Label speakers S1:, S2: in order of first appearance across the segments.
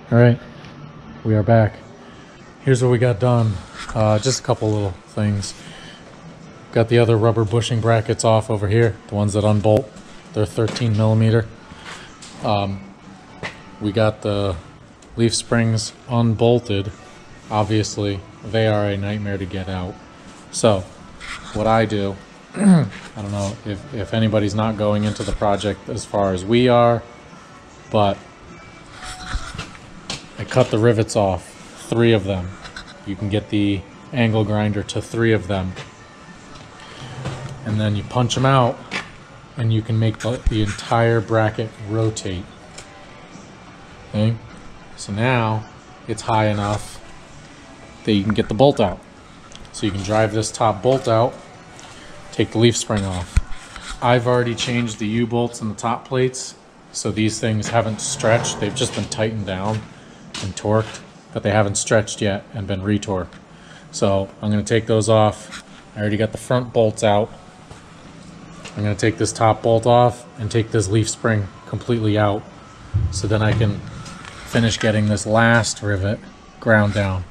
S1: All right, we are back. Here's what we got done. Just a couple little things. Got the other rubber bushing brackets off over here, the ones that unbolt. They're 13 millimeter. We got the leaf springs unbolted. Obviously, they are a nightmare to get out. So, what I do, I don't know if anybody's not going into the project as far as we are, but I cut the rivets off, 3 of them. You can get the angle grinder to 3 of them. And then you punch them out and you can make the entire bracket rotate. Okay? So now it's high enough that you can get the bolt out. So you can drive this top bolt out, take the leaf spring off. I've already changed the U-bolts and the top plates, so these things haven't stretched. They've just been tightened down and torqued, but they haven't stretched yet and been retorqued. So I'm going to take those off. I already got the front bolts out. I'm going to take this top bolt off and take this leaf spring completely out, so then I can finish getting this last rivet ground down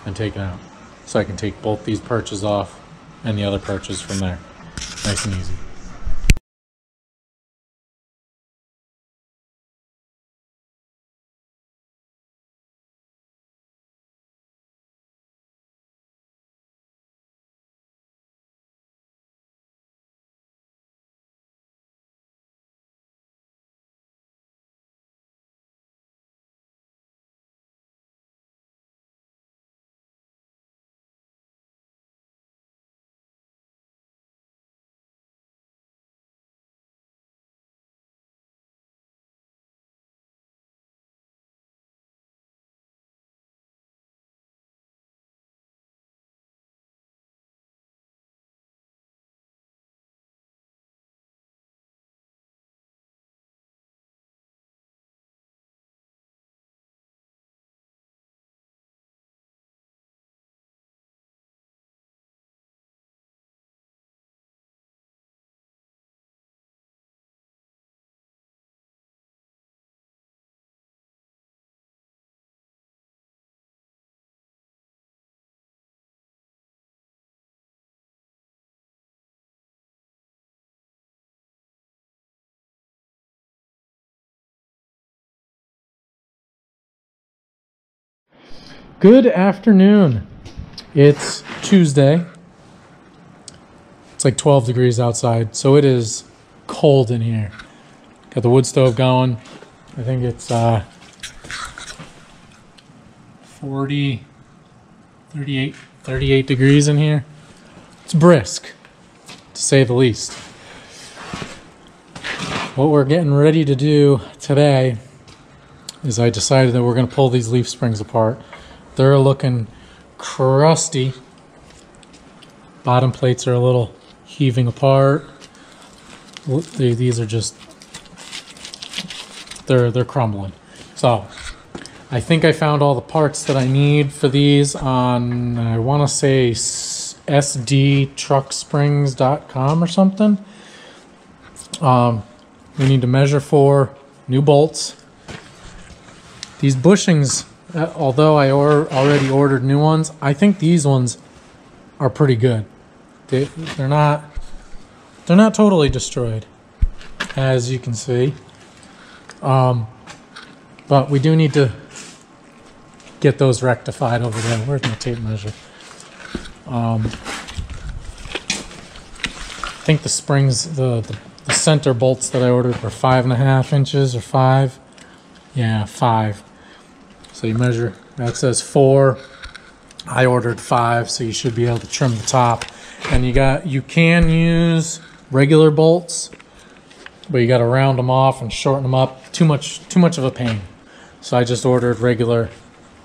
S1: and taken out. So I can take both these perches off and the other perches from there. Nice and easy. Good afternoon. It's Tuesday. It's like 12 degrees outside, so it is cold in here. Got the wood stove going. I think it's 38 degrees in here. It's brisk, to say the least. What we're getting ready to do today is I decided that we're going to pull these leaf springs apart. They're looking crusty. Bottom plates are a little heaving apart. These are just, they're crumbling. So I think I found all the parts that I need for these on, I want to say sdtrucksprings.com or something. We need to measure for new bolts. These bushings, although I already ordered new ones, I think these ones are pretty good. They're not totally destroyed, as you can see. But we do need to get those rectified over there. Where's my tape measure? I think the springs, the center bolts that I ordered were 5.5 inches or 5. Yeah, 5. So you measure, that says 4. I ordered 5, so you should be able to trim the top. And you can use regular bolts, but you got to round them off and shorten them up. Too much of a pain. So I just ordered regular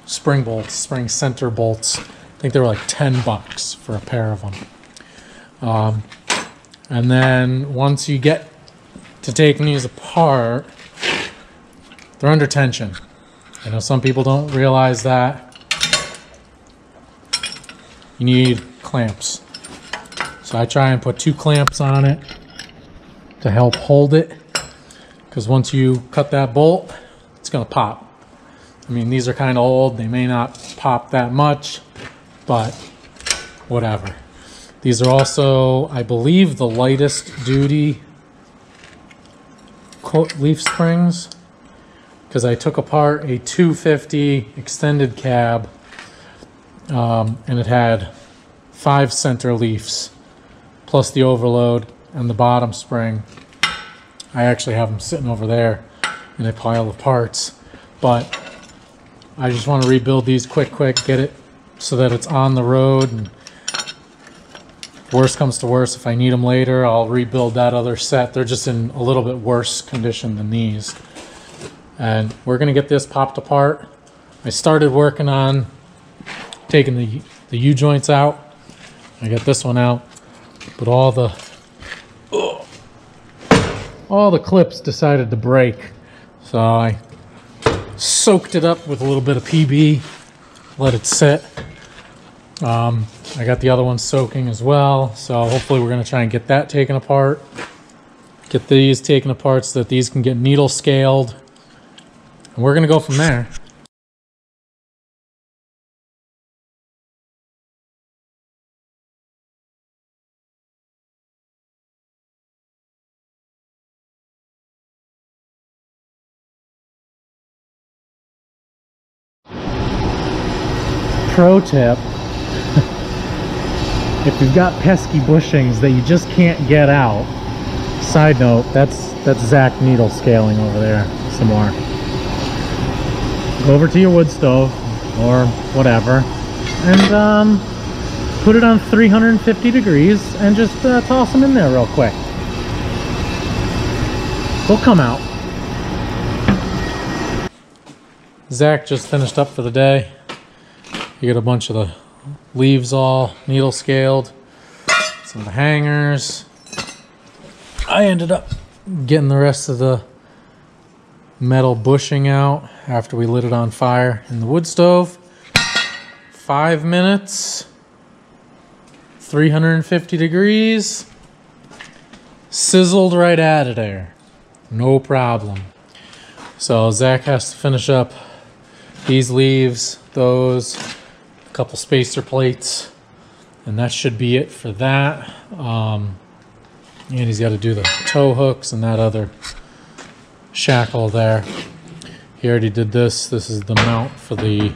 S1: spring bolts, spring center bolts. I think they were like $10 for a pair of them. And then once you get to taking these apart, they're under tension. I know some people don't realize that. You need clamps. So I try and put 2 clamps on it to help hold it. Because once you cut that bolt, it's gonna pop. I mean, these are kind of old. They may not pop that much, but whatever. These are also, I believe, the lightest duty leaf springs, because I took apart a 250 extended cab, and it had 5 center leafs plus the overload and the bottom spring. I actually have them sitting over there in a pile of parts, but I just want to rebuild these quick, get it so that it's on the road, and worst comes to worst, if I need them later, I'll rebuild that other set. They're just in a little bit worse condition than these. And we're gonna get this popped apart. I started working on taking the U-joints out. I got this one out, but all the clips decided to break. So I soaked it up with a little bit of PB, let it sit. I got the other one soaking as well, so hopefully we're going to try and get that taken apart. Get these taken apart so that these can get needle scaled. And we're going to go from there. Pro tip. If you've got pesky bushings that you just can't get out, side note, that's Zach needle scaling over there some more. Go over to your wood stove or whatever and put it on 350 degrees and just toss them in there real quick. They'll come out. Zach just finished up for the day. You get a bunch of the leaves all needle scaled, some of the hangers. I ended up getting the rest of the metal bushing out after we lit it on fire in the wood stove. 5 minutes, 350 degrees, sizzled right out of there, no problem. So Zach has to finish up these leaves, those, a couple spacer plates, and that should be it for that. And he's got to do the tow hooks and that other shackle there. He already did this. This is the mount for the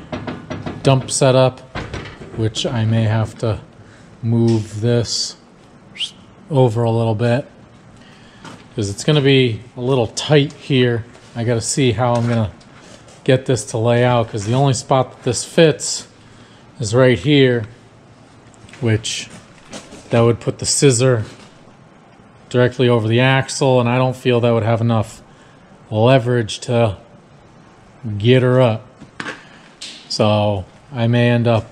S1: dump setup, which I may have to move this over a little bit because it's going to be a little tight here. I got to see how I'm going to get this to lay out, because the only spot that this fits is right here, which that would put the scissor directly over the axle, and I don't feel that would have enough leverage to get her up. So I may end up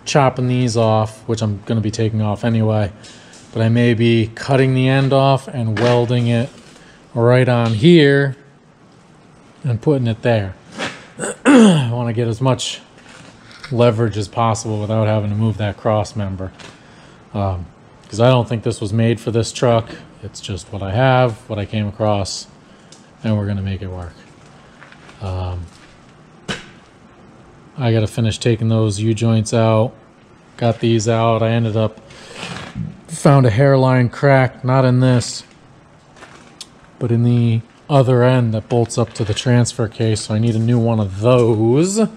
S1: chopping these off, which I'm going to be taking off anyway, but I may be cutting the end off and welding it right on here and putting it there. I want to get as much leverage as possible without having to move that cross member, because I don't think this was made for this truck. It's just what I have, what I came across, and we're gonna make it work. I gotta finish taking those U-joints out. Got these out. I ended up found a hairline crack, not in this, but in the other end that bolts up to the transfer case, so I need a new one of those. And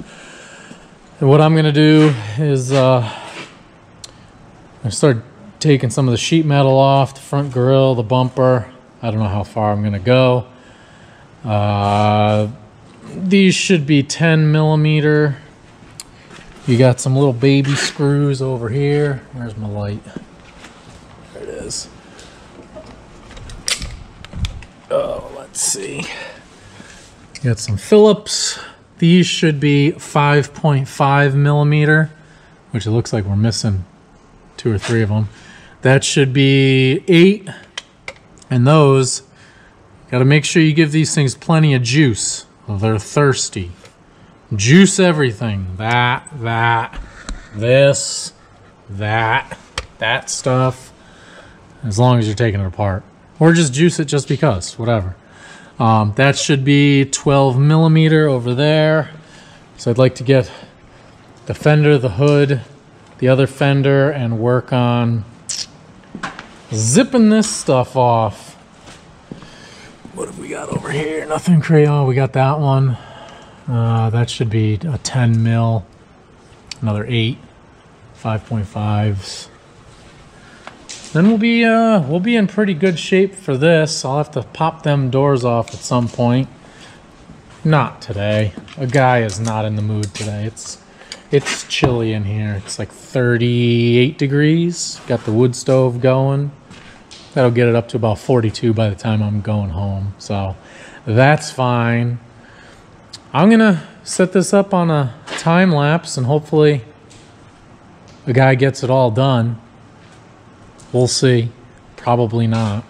S1: what I'm gonna do is I start taking some of the sheet metal off, the front grille, the bumper. I don't know how far I'm gonna go. These should be 10 millimeter. You got some little baby screws over here. Where's my light? There it is. Oh, let's see. Got some Phillips. These should be 5.5 millimeter, which it looks like we're missing 2 or 3 of them. That should be 8. And those, got to make sure you give these things plenty of juice. They're thirsty. Juice everything. That, this, that stuff. As long as you're taking it apart. Or just juice it just because, whatever. That should be 12 millimeter over there. So I'd like to get the fender, the hood, the other fender, and work on zipping this stuff off. What have we got over here? Nothing crazy. Oh, we got that one. That should be a 10 mil. Another 8, 5.5s. Then we'll be in pretty good shape for this. I'll have to pop them doors off at some point. Not today. A guy is not in the mood today. It's chilly in here. It's like 38 degrees. Got the wood stove going. That'll get it up to about 42 by the time I'm going home. So that's fine. I'm gonna set this up on a time lapse and hopefully the guy gets it all done. We'll see. Probably not.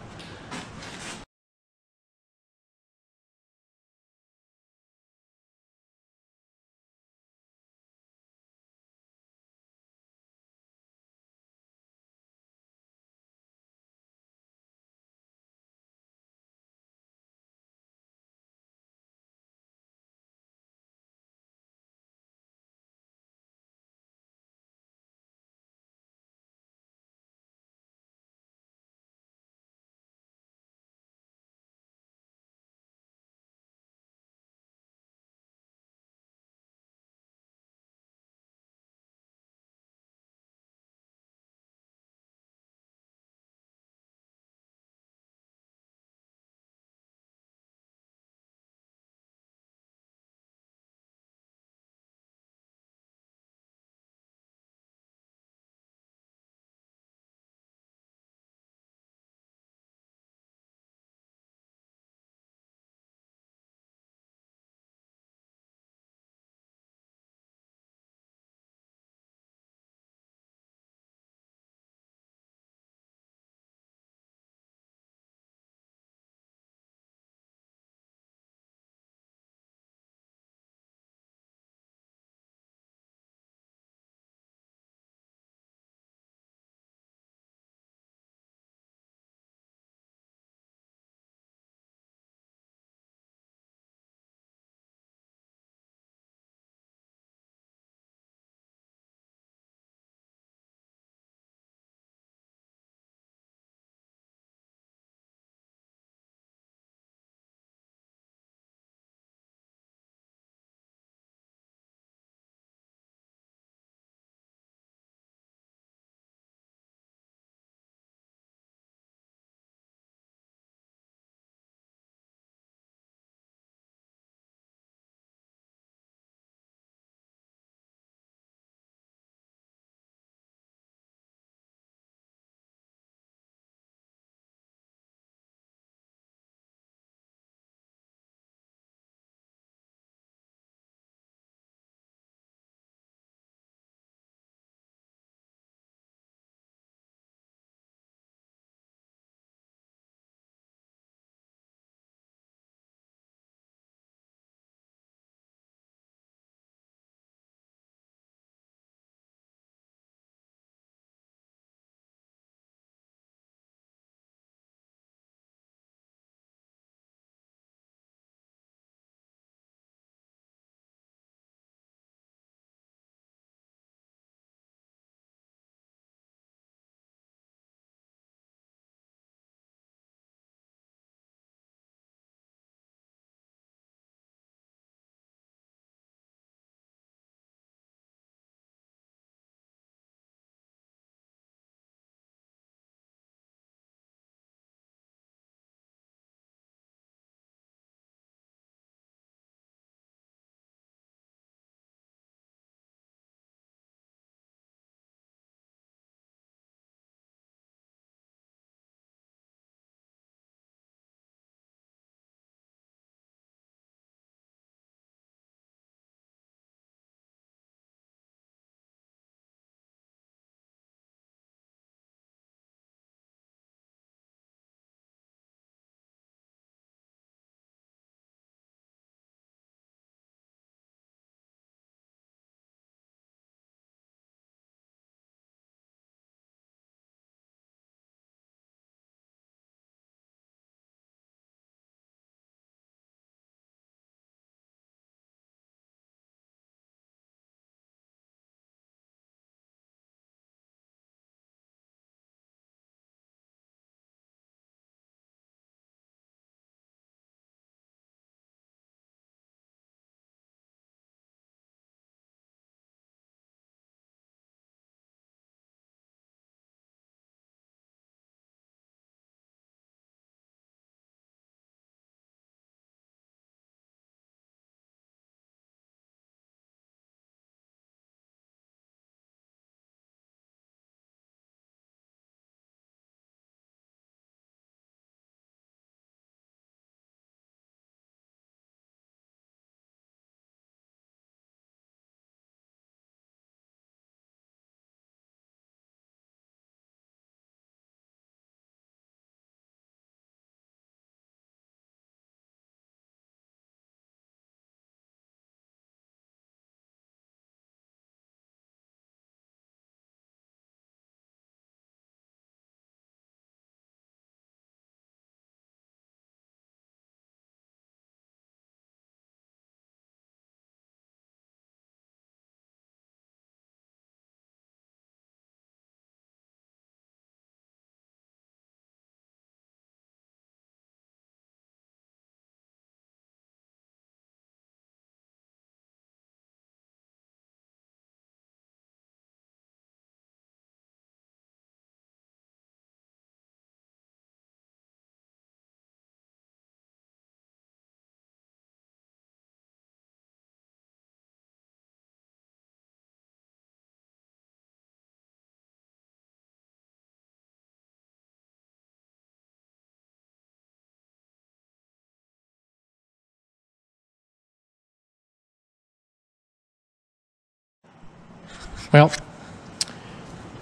S1: Well,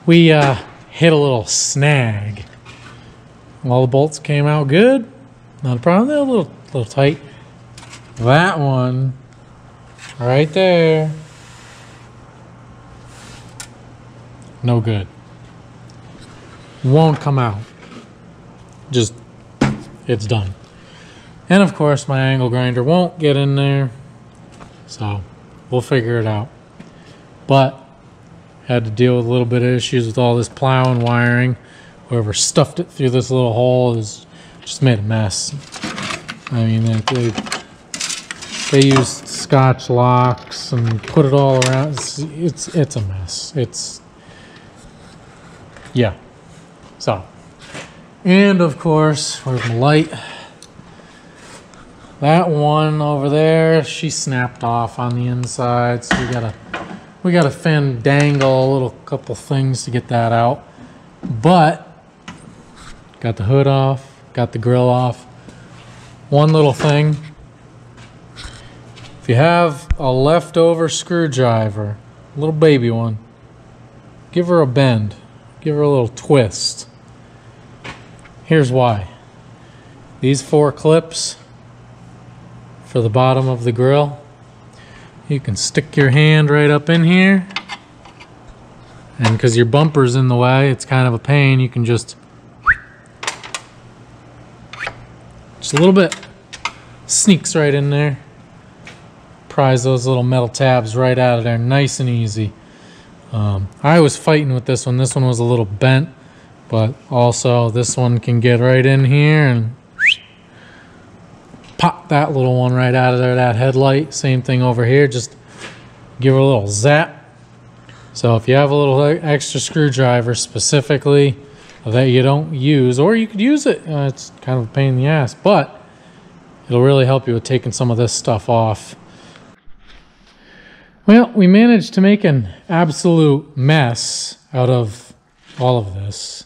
S1: we hit a little snag. All the bolts came out good. Not a problem. They're a little tight. That one right there, no good. Won't come out. Just, it's done. And of course my angle grinder won't get in there, so we'll figure it out. But had to deal with a little bit of issues with all this plowing wiring. Whoever stuffed it through this little hole has just made a mess. I mean, they used Scotch locks and put it all around. It's a mess. Yeah. So, and of course, where's my light? That one over there, she snapped off on the inside, so we gotta dangle a little couple things to get that out. But got the hood off, got the grill off. One little thing. If you have a leftover screwdriver, a little baby one, give her a bend, give her a little twist. Here's why. These 4 clips for the bottom of the grill, you can stick your hand right up in here, and because your bumper's in the way, it's kind of a pain. You can just a little bit, sneaks right in there. Prise those little metal tabs right out of there, nice and easy. I was fighting with this one. This one was a little bent, but also this one can get right in here and pop that little one right out of there, that headlight. Same thing over here, just give her a little zap. So if you have a little extra screwdriver specifically that you don't use, or you could use it, it's kind of a pain in the ass, but it'll really help you with taking some of this stuff off. Well, we managed to make an absolute mess out of all of this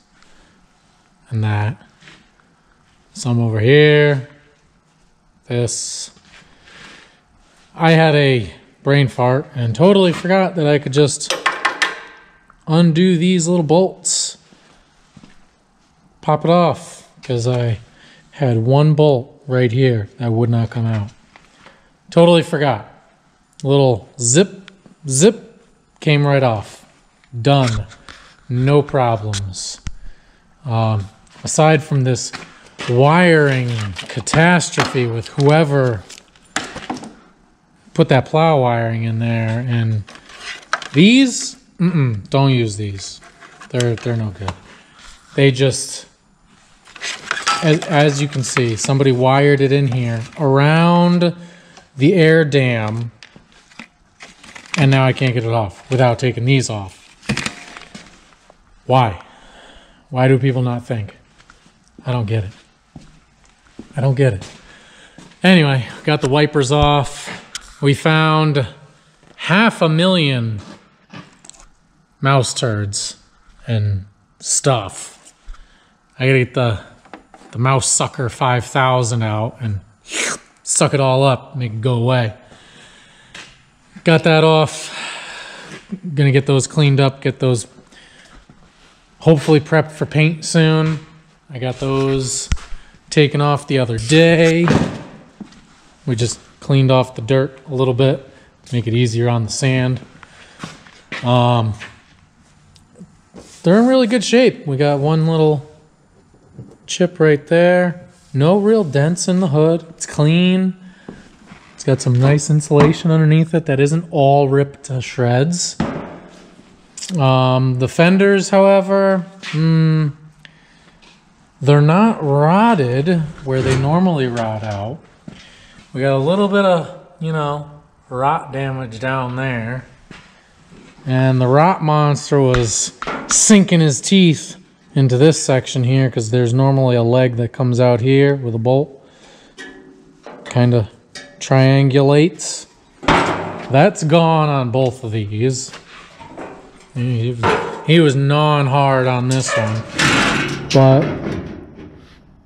S1: and that. Some over here. This. I had a brain fart and totally forgot that I could just undo these little bolts. Pop it off, because I had one bolt right here that would not come out. Totally forgot. Little zip, came right off. Done. No problems. Aside from this wiring catastrophe with whoever put that plow wiring in there, and these, don't use these. They're no good. They just, as you can see, somebody wired it in here around the air dam, and now I can't get it off without taking these off. Why? Why do people not think? I don't get it. I don't get it. Anyway, got the wipers off. We found 500,000 mouse turds and stuff. I gotta get the mouse sucker 5000 out and suck it all up, make it go away. Got that off. Gonna get those cleaned up, get those hopefully prepped for paint soon. I got those taken off the other day. We just cleaned off the dirt a little bit to make it easier on the sand. They're in really good shape. We got one little chip right there. No real dents in the hood. It's clean. It's got some nice insulation underneath it that isn't all ripped to shreds. The fenders, however, they're not rotted where they normally rot out. We got a little bit of, you know, rot damage down there. And the rot monster was sinking his teeth into this section here because there's normally a leg that comes out here with a bolt. Kind of triangulates. That's gone on both of these. He was gnawing hard on this one. But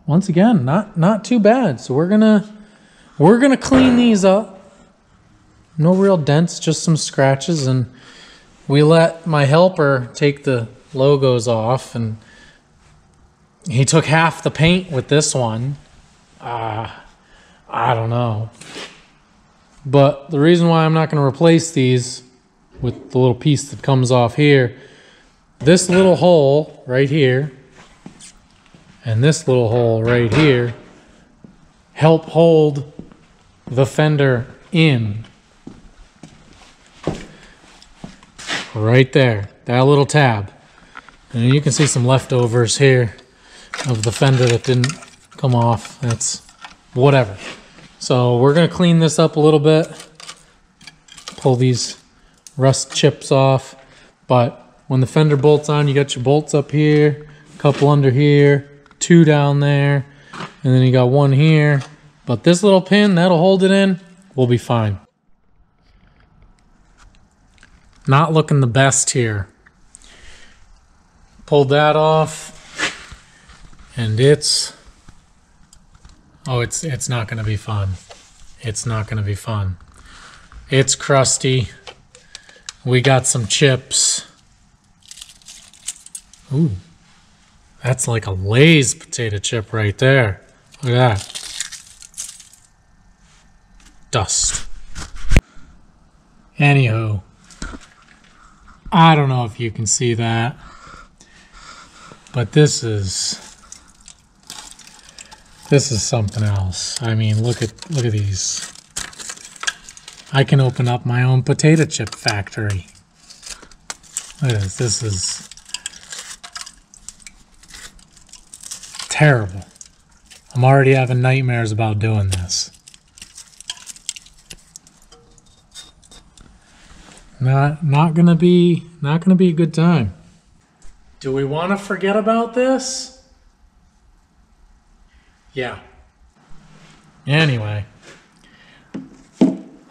S1: once again, not too bad. So we're gonna clean these up. No real dents, just some scratches, and we let my helper take the logos off, and he took half the paint with this one. I don't know. But the reason why I'm not going to replace these with the little piece that comes off here, this little hole right here and this little hole right here help hold the fender in. Right there, that little tab. And you can see some leftovers here of the fender that didn't come off. That's whatever. So we're going to clean this up a little bit, pull these rust chips off. But when the fender bolts on, you got your bolts up here, a couple under here, 2 down there, and then you got 1 here. But this little pin, that'll hold it in, we'll be fine. Not looking the best here. Pulled that off, and it's not going to be fun. It's not going to be fun. It's crusty. We got some chips. Ooh, that's like a Lay's potato chip right there. Look at that. Dust. Anywho, I don't know if you can see that, but this is something else. I mean, look at these. I can open up my own potato chip factory. Look at this. This is terrible. I'm already having nightmares about doing this. Not gonna be a good time. Do we want to forget about this? Yeah. Anyway,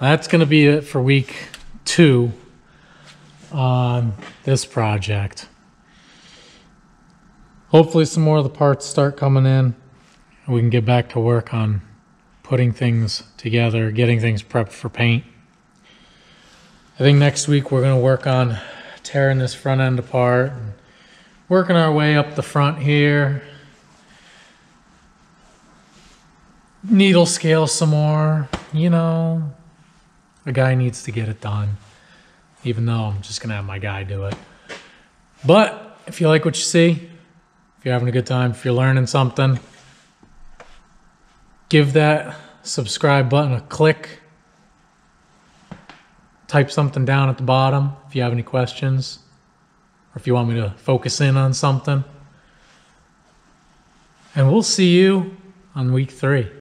S1: that's gonna be it for week 2 on this project. Hopefully some more of the parts start coming in and we can get back to work on putting things together, getting things prepped for paint. I think next week we're going to work on tearing this front end apart, and working our way up the front here. Needle scale some more, you know. A guy needs to get it done, even though I'm just going to have my guy do it. But if you like what you see, if you're having a good time, if you're learning something, give that subscribe button a click. Type something down at the bottom if you have any questions, or if you want me to focus in on something. And we'll see you on week 3.